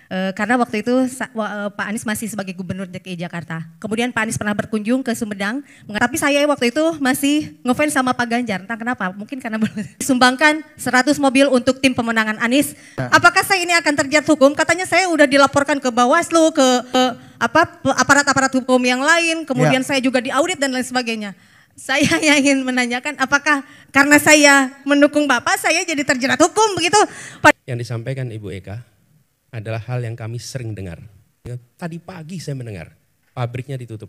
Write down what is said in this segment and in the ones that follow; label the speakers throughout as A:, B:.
A: Karena waktu itu Pak Anies masih sebagai Gubernur DKI Jakarta. Kemudian Pak Anies pernah berkunjung ke Sumedang, tapi saya waktu itu masih ngefans sama Pak Ganjar. Entah kenapa, mungkin karena disumbangkan 100 mobil untuk tim pemenangan Anies. Apakah saya ini akan terjerat hukum? Katanya saya udah dilaporkan ke Bawaslu, ke aparat-aparat hukum yang lain, kemudian saya juga diaudit dan lain sebagainya. Saya ingin menanyakan apakah karena saya mendukung Bapak, saya jadi terjerat hukum begitu?
B: Yang disampaikan Ibu Eka adalah hal yang kami sering dengar. Tadi pagi saya mendengar pabriknya ditutup.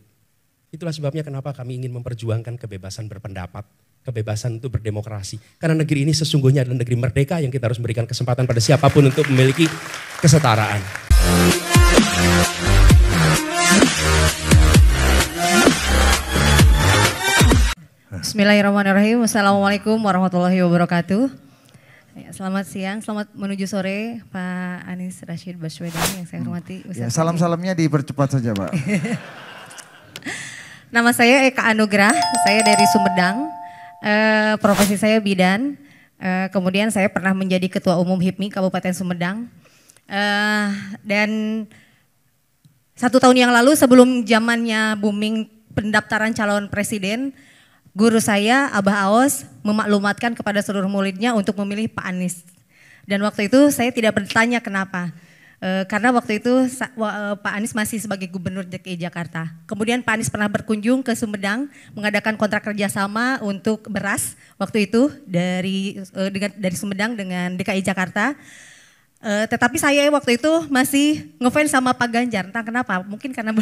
B: Itulah sebabnya kenapa kami ingin memperjuangkan kebebasan berpendapat, kebebasan untuk berdemokrasi. Karena negeri ini sesungguhnya adalah negeri merdeka yang kita harus memberikan kesempatan pada siapapun untuk memiliki kesetaraan.
A: Bismillahirrahmanirrahim. Assalamualaikum warahmatullahi wabarakatuh. Ya, selamat siang, selamat menuju sore Pak Anies Rashid Baswedan yang saya hormati.
C: Ya, salam-salamnya dipercepat saja Pak.
A: Nama saya Eka Anugrah, saya dari Sumedang, profesi saya bidan, kemudian saya pernah menjadi Ketua Umum HIPMI Kabupaten Sumedang. Dan 1 tahun yang lalu sebelum zamannya booming pendaftaran calon presiden, guru saya, Abah Aos, memaklumatkan kepada seluruh muridnya untuk memilih Pak Anies. Dan waktu itu saya tidak bertanya kenapa. Karena waktu itu Pak Anies masih sebagai Gubernur DKI Jakarta. Kemudian Pak Anies pernah berkunjung ke Sumedang, mengadakan kontrak kerjasama untuk beras waktu itu dari Sumedang dengan DKI Jakarta. Tetapi saya waktu itu masih ngefans sama Pak Ganjar, entah kenapa, mungkin karena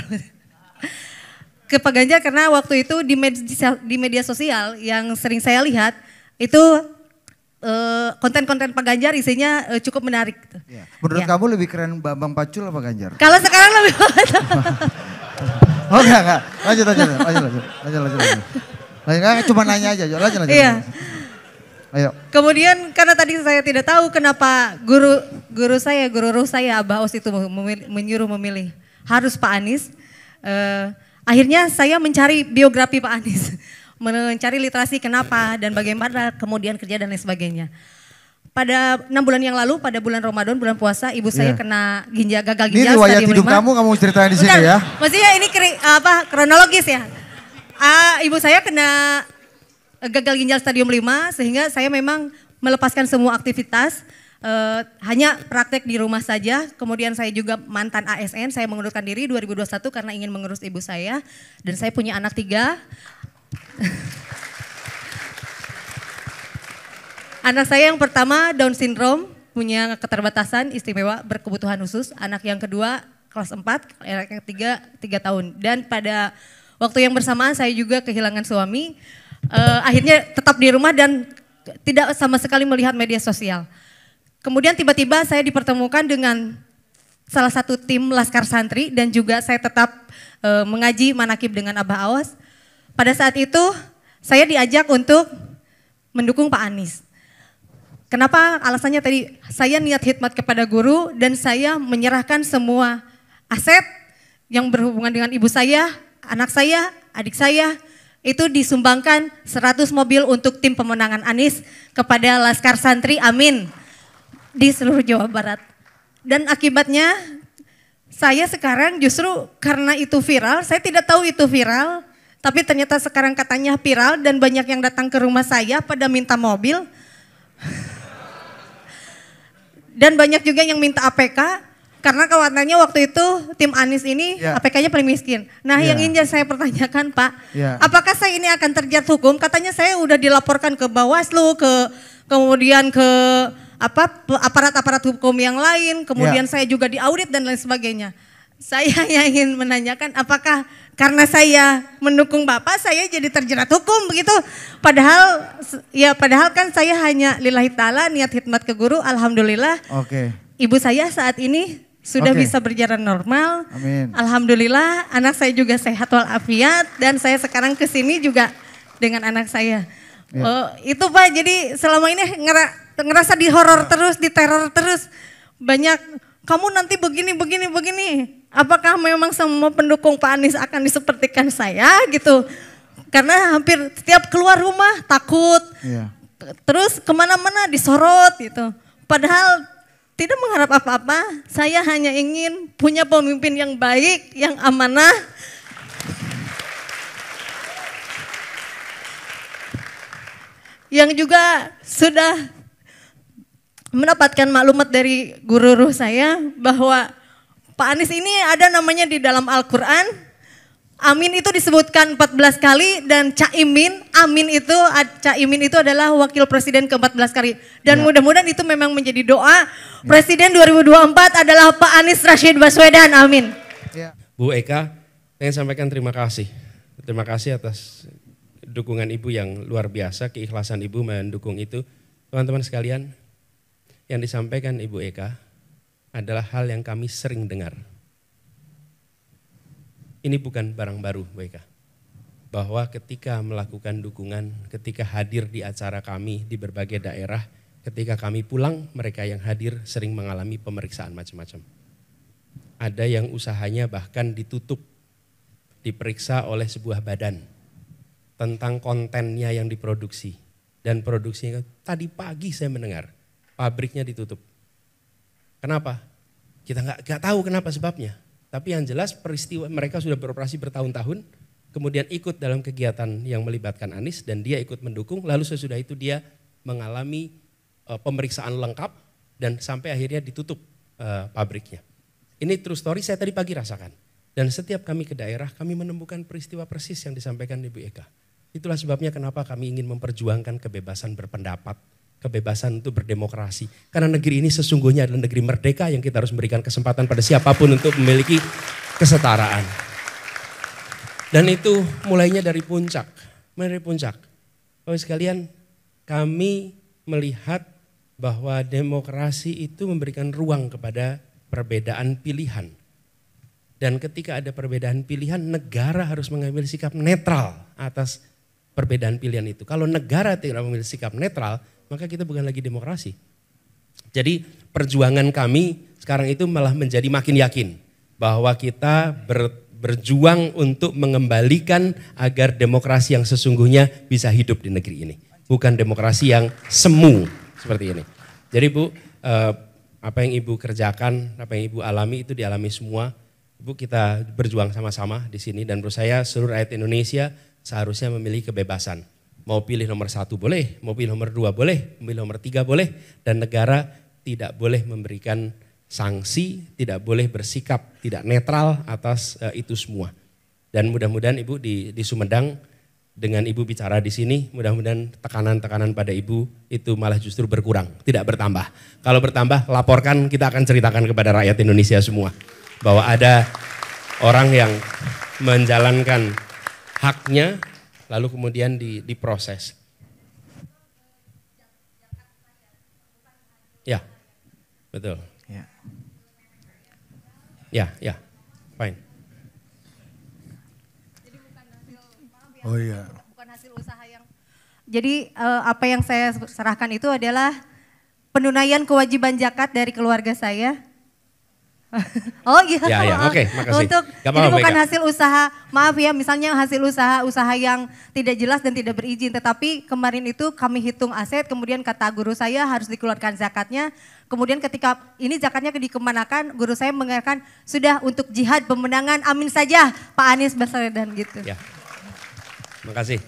A: ke Pak Ganjar karena waktu itu di media sosial yang sering saya lihat itu konten-konten Pak Ganjar isinya cukup menarik.
C: Ya. Menurut kamu lebih keren Bambang Pacul apa Ganjar?
A: Kalau sekarang lebih
C: Oh enggak. Lanjut. Cuma nanya aja, lanjut.
A: Iya.
C: Ayo.
A: Kemudian karena tadi saya tidak tahu kenapa guru ruh saya Abah Aos itu menyuruh memilih harus Pak Anies. Akhirnya saya mencari biografi Pak Anies, mencari literasi kenapa dan bagaimana kemudian kerja dan lain sebagainya. Pada 6 bulan yang lalu, pada bulan Ramadan, bulan puasa, ibu saya kena gagal ginjal.
C: Ini riwayat hidup kamu ceritain di sini ya?
A: Maksudnya ini kronologis ya. Ibu saya kena gagal ginjal stadium 5 sehingga saya memang melepaskan semua aktivitas. Hanya praktek di rumah saja, kemudian saya juga mantan ASN, saya mengundurkan diri 2021 karena ingin mengurus ibu saya dan saya punya anak 3. Anak saya yang pertama Down syndrome, punya keterbatasan istimewa berkebutuhan khusus, anak yang kedua kelas 4, anak yang ketiga 3 tahun. Dan pada waktu yang bersamaan saya juga kehilangan suami, akhirnya tetap di rumah dan tidak sama sekali melihat media sosial. Kemudian tiba-tiba saya dipertemukan dengan salah satu tim Laskar Santri dan juga saya tetap mengaji manakib dengan Abah Aos. Pada saat itu saya diajak untuk mendukung Pak Anies. Kenapa? Alasannya tadi saya niat khidmat kepada guru dan saya menyerahkan semua aset yang berhubungan dengan ibu saya, anak saya, adik saya. Itu disumbangkan 100 mobil untuk tim pemenangan Anies kepada Laskar Santri, amin. Di seluruh Jawa Barat. Dan akibatnya saya sekarang justru karena itu viral, saya tidak tahu itu viral, tapi ternyata sekarang katanya viral dan banyak yang datang ke rumah saya pada minta mobil. Dan banyak juga yang minta APK, karena khawatirnya waktu itu tim Anies ini APK-nya paling miskin. Nah yang ingin saya pertanyakan Pak, apakah saya ini akan terjerat hukum? Katanya saya udah dilaporkan ke Bawaslu, kemudian ke aparat-aparat hukum yang lain, kemudian saya juga diaudit dan lain sebagainya. Saya ingin menanyakan apakah karena saya mendukung Bapak saya jadi terjerat hukum begitu? Padahal kan saya hanya lillahi ta'ala niat khidmat ke guru, alhamdulillah. Ibu saya saat ini sudah bisa berjalan normal.
C: Amin.
A: Alhamdulillah anak saya juga sehat walafiat dan saya sekarang kesini juga dengan anak saya. Itu Pak, jadi selama ini ngerasa di horor terus, di teror terus. Banyak, kamu nanti begini. Apakah memang semua pendukung Pak Anies akan disepertikan saya gitu? Karena hampir setiap keluar rumah takut. Terus kemana-mana disorot gitu. Padahal tidak mengharap apa-apa, saya hanya ingin punya pemimpin yang baik, yang amanah. Yang juga sudah mendapatkan maklumat dari guru saya bahwa Pak Anies ini ada namanya di dalam Al-Quran. Amin itu disebutkan 14 kali dan Caimin itu adalah wakil presiden ke-14 kali. Dan mudah-mudahan itu memang menjadi doa presiden 2024 adalah Pak Anies Rashid Baswedan. Amin.
B: Bu Eka, saya sampaikan terima kasih. Terima kasih atas dukungan Ibu yang luar biasa, keikhlasan Ibu mendukung itu. Teman-teman sekalian, yang disampaikan Ibu Eka adalah hal yang kami sering dengar. Ini bukan barang baru, Bu Eka. Bahwa ketika melakukan dukungan, ketika hadir di acara kami di berbagai daerah, ketika kami pulang, mereka yang hadir sering mengalami pemeriksaan macam-macam. Ada yang usahanya bahkan ditutup, diperiksa oleh sebuah badan tentang kontennya yang diproduksi. Dan produksinya, tadi pagi saya mendengar, pabriknya ditutup. Kenapa? Kita nggak tahu kenapa sebabnya. Tapi yang jelas peristiwa mereka sudah beroperasi bertahun-tahun, kemudian ikut dalam kegiatan yang melibatkan Anies dan dia ikut mendukung, lalu sesudah itu dia mengalami pemeriksaan lengkap dan sampai akhirnya ditutup pabriknya. Ini true story saya tadi pagi rasakan. Dan setiap kami ke daerah kami menemukan peristiwa persis yang disampaikan Ibu Eka. Itulah sebabnya kenapa kami ingin memperjuangkan kebebasan berpendapat, kebebasan untuk berdemokrasi. Karena negeri ini sesungguhnya adalah negeri merdeka yang kita harus memberikan kesempatan pada siapapun untuk memiliki kesetaraan. Dan itu mulainya dari puncak. Mulai dari puncak. Bapak sekalian, kami melihat bahwa demokrasi itu memberikan ruang kepada perbedaan pilihan. Dan ketika ada perbedaan pilihan, negara harus mengambil sikap netral atas perbedaan pilihan itu. Kalau negara tidak mengambil sikap netral, maka kita bukan lagi demokrasi. Jadi perjuangan kami sekarang itu malah menjadi makin yakin bahwa kita berjuang untuk mengembalikan agar demokrasi yang sesungguhnya bisa hidup di negeri ini. Bukan demokrasi yang semu seperti ini. Jadi Bu, apa yang Ibu kerjakan, apa yang Ibu alami itu dialami semua. Ibu kita berjuang sama-sama di sini dan menurut saya seluruh rakyat Indonesia seharusnya memiliki kebebasan. Mau pilih nomor 1 boleh, mau pilih nomor 2 boleh, mau pilih nomor 3 boleh. Dan negara tidak boleh memberikan sanksi, tidak boleh bersikap tidak netral atas itu semua. Dan mudah-mudahan Ibu di Sumedang dengan Ibu bicara di sini, mudah-mudahan tekanan-tekanan pada Ibu itu malah justru berkurang, tidak bertambah. Kalau bertambah laporkan, kita akan ceritakan kepada rakyat Indonesia semua. Bahwa ada orang yang menjalankan haknya, lalu kemudian diproses. Ya, betul. Ya, fine.
C: Oh iya.
A: Bukan hasil usaha yang. Jadi apa yang saya serahkan itu adalah penunaian kewajiban zakat dari keluarga saya. Oh iya,
B: ya, oke, makasih.
A: Jadi bukan hasil usaha, maaf ya, misalnya hasil usaha yang tidak jelas dan tidak berizin. Tetapi kemarin itu kami hitung aset, kemudian kata guru saya harus dikeluarkan zakatnya. Kemudian ketika ini zakatnya dikemanakan, guru saya mengatakan sudah untuk jihad pemenangan, amin saja Pak Anies Baswedan gitu.
B: Ya, makasih.